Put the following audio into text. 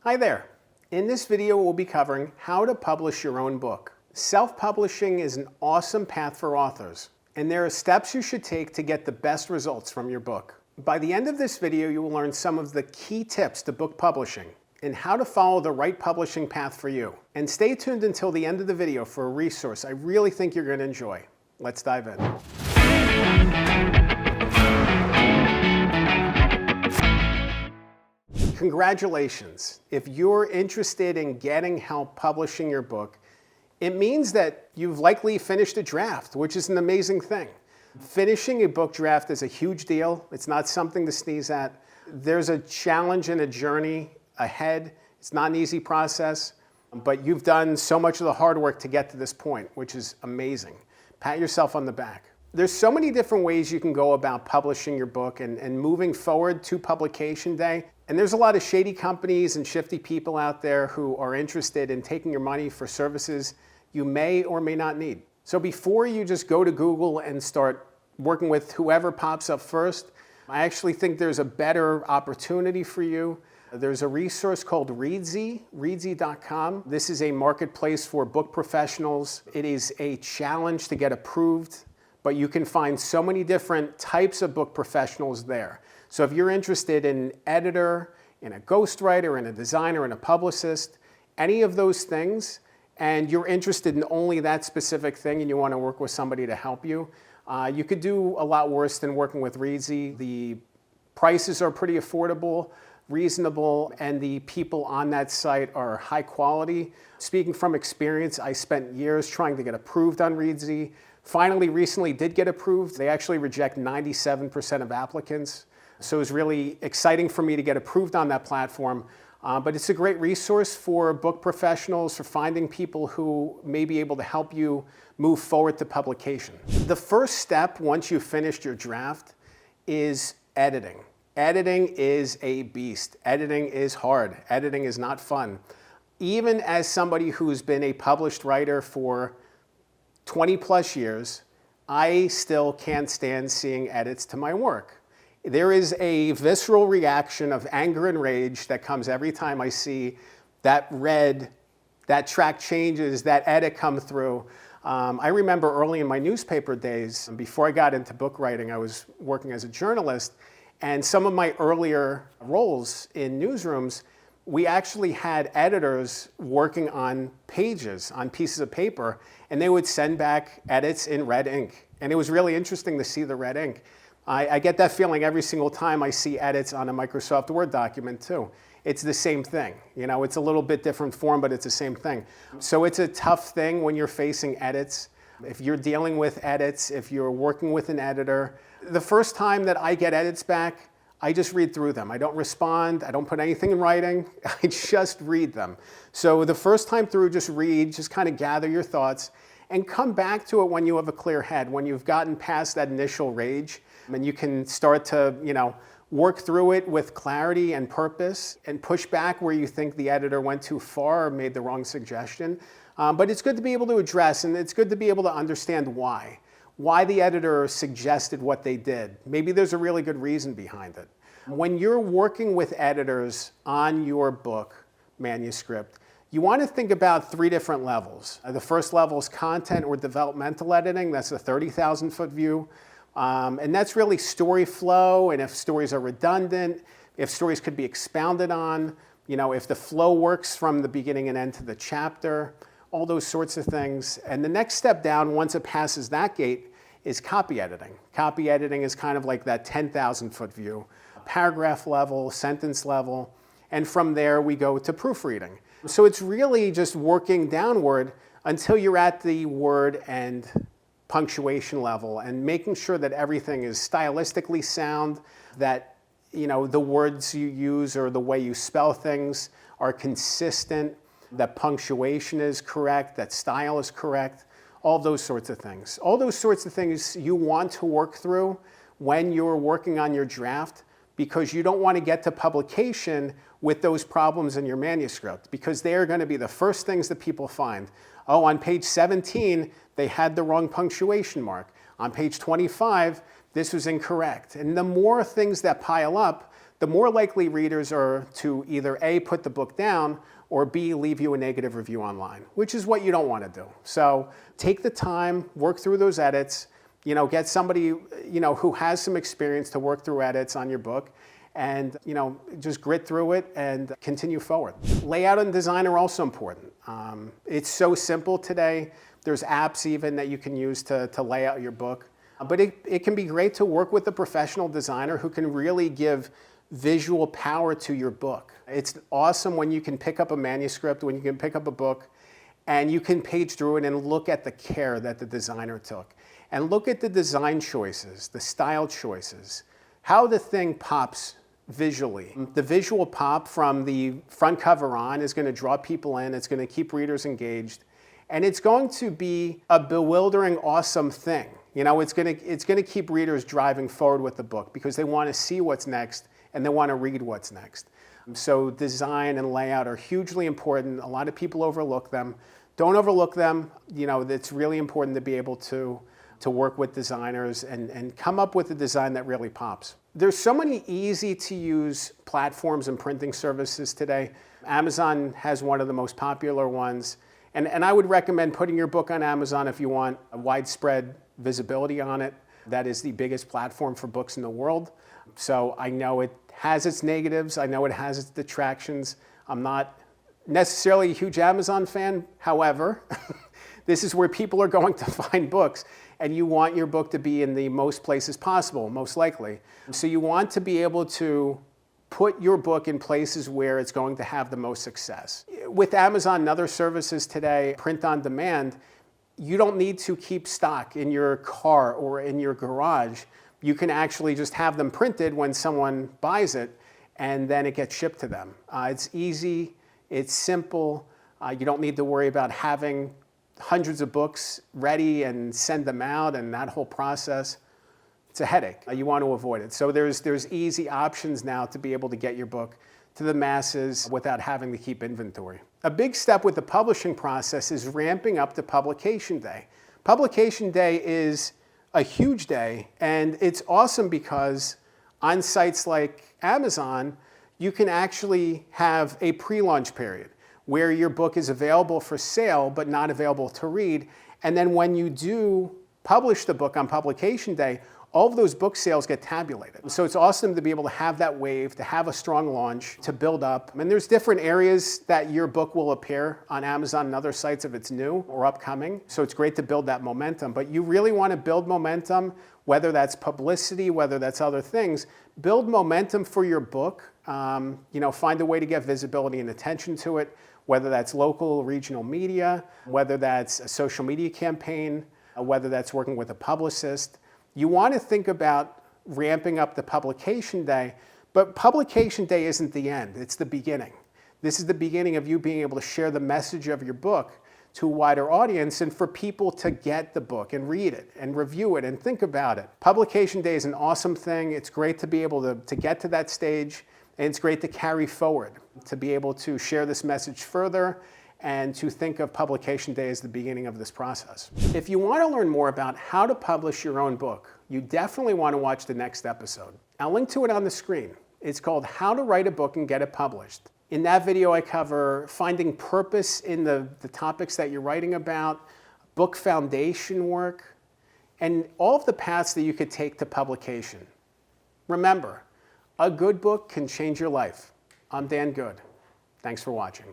Hi there. In this video, we'll be covering how to publish your own book. Self-publishing is an awesome path for authors, and there are steps you should take to get the best results from your book. By the end of this video, you will learn some of the key tips to book publishing and how to follow the right publishing path for you. And stay tuned until the end of the video for a resource I really think you're going to enjoy. Let's dive in. Congratulations. If you're interested in getting help publishing your book, it means that you've likely finished a draft, which is an amazing thing. Finishing a book draft is a huge deal. It's not something to sneeze at. There's a challenge and a journey ahead. It's not an easy process, but you've done so much of the hard work to get to this point, which is amazing. Pat yourself on the back. There's so many different ways you can go about publishing your book and moving forward to publication day. And there's a lot of shady companies and shifty people out there who are interested in taking your money for services you may or may not need. So before you just go to Google and start working with whoever pops up first, I actually think there's a better opportunity for you. There's a resource called Reedsy, reedsy.com. This is a marketplace for book professionals. It is a challenge to get approved, but you can find so many different types of book professionals there. So if you're interested in an editor, in a ghostwriter, in a designer, in a publicist, any of those things, and you're interested in only that specific thing and you want to work with somebody to help you, you could do a lot worse than working with Reedsy. The prices are pretty affordable, reasonable, and the people on that site are high quality. Speaking from experience, I spent years trying to get approved on Reedsy. Finally, recently did get approved. They actually reject 97% of applicants. So it was really exciting for me to get approved on that platform. But it's a great resource for book professionals, for finding people who may be able to help you move forward to publication. The first step, once you've finished your draft, is editing. Editing is a beast. Editing is hard. Editing is not fun. Even as somebody who's been a published writer for 20 plus years, I still can't stand seeing edits to my work. There is a visceral reaction of anger and rage that comes every time I see that track changes, that edit come through. I remember early in my newspaper days, before I got into book writing, I was working as a journalist, and some of my earlier roles in newsrooms, we actually had editors working on pages, on pieces of paper, and they would send back edits in red ink. And it was really interesting to see the red ink. I get that feeling every single time I see edits on a Microsoft Word document too. It's the same thing. You know, it's a little bit different form, but it's the same thing. So it's a tough thing when you're facing edits. If you're dealing with edits, if you're working with an editor, the first time that I get edits back, I just read through them. I don't respond. I don't put anything in writing. I just read them. So the first time through, just read, just kind of gather your thoughts and come back to it when you have a clear head, when you've gotten past that initial rage, and you can start to, work through it with clarity and purpose and push back where you think the editor went too far or made the wrong suggestion. But it's good to be able to address, and it's good to be able to understand why the editor suggested what they did. Maybe there's a really good reason behind it. When you're working with editors on your book manuscript, you want to think about three different levels. The first level is content or developmental editing. That's a 30,000-foot view. And that's really story flow, and if stories are redundant, if stories could be expounded on, if the flow works from the beginning and end to the chapter, all those sorts of things. And the next step down, once it passes that gate, is copy editing. Copy editing is kind of like that 10,000-foot view, paragraph level, sentence level, and from there we go to proofreading. So it's really just working downward until you're at the word and punctuation level and making sure that everything is stylistically sound, that the words you use or the way you spell things are consistent, that punctuation is correct, that style is correct, all those sorts of things. All those sorts of things you want to work through when you're working on your draft, because you don't want to get to publication with those problems in your manuscript, because they are going to be the first things that people find. Oh, on page 17, they had the wrong punctuation mark. On page 25, this was incorrect. And the more things that pile up, the more likely readers are to either A, put the book down, or B, leave you a negative review online, which is what you don't want to do. So take the time, work through those edits, get somebody, who has some experience to work through edits on your book, and just grit through it and continue forward. Layout and design are also important. It's so simple today. There's apps even that you can use to lay out your book. But it can be great to work with a professional designer who can really give visual power to your book. It's awesome when you can pick up a manuscript, when you can pick up a book, and you can page through it and look at the care that the designer took. And look at the design choices, the style choices, how the thing pops visually. The visual pop from the front cover on is going to draw people in, it's going to keep readers engaged, and it's going to be a bewildering, awesome thing. It's going to keep readers driving forward with the book because they want to see what's next and they want to read what's next. So design and layout are hugely important. A lot of people overlook them. Don't overlook them. It's really important to be able to work with designers and come up with a design that really pops. There's so many easy to use platforms and printing services today. Amazon has one of the most popular ones. And I would recommend putting your book on Amazon if you want a widespread visibility on it. That is the biggest platform for books in the world. So I know it has its negatives. I know it has its detractions. I'm not necessarily a huge Amazon fan. However, this is where people are going to find books, and you want your book to be in the most places possible, most likely. So you want to be able to put your book in places where it's going to have the most success. With Amazon and other services today, print on demand, you don't need to keep stock in your car or in your garage. You can actually just have them printed when someone buys it, and then it gets shipped to them. It's easy, it's simple. You don't need to worry about having hundreds of books ready and send them out and that whole process. It's a headache. You want to avoid it. So there's easy options now to be able to get your book to the masses without having to keep inventory. A big step with the publishing process is ramping up to publication day. Publication day is a huge day, and it's awesome because on sites like Amazon, you can actually have a pre-launch period where your book is available for sale but not available to read. And then when you do publish the book on publication day, all of those book sales get tabulated. So it's awesome to be able to have that wave, to have a strong launch, to build up. And there's different areas that your book will appear on Amazon and other sites if it's new or upcoming. So it's great to build that momentum. But you really want to build momentum, whether that's publicity, whether that's other things. Build momentum for your book. Find a way to get visibility and attention to it, whether that's local, regional media, whether that's a social media campaign, whether that's working with a publicist. You want to think about ramping up the publication day, but publication day isn't the end, it's the beginning. This is the beginning of you being able to share the message of your book to a wider audience and for people to get the book and read it and review it and think about it. Publication day is an awesome thing. It's great to be able to get to that stage, and it's great to carry forward, to be able to share this message further and to think of publication day as the beginning of this process. If you want to learn more about how to publish your own book, you definitely want to watch the next episode. I'll link to it on the screen. It's called How to Write a Book and Get It Published. In that video, I cover finding purpose in the topics that you're writing about, book foundation work, and all of the paths that you could take to publication. Remember, a good book can change your life. I'm Dan Good. Thanks for watching.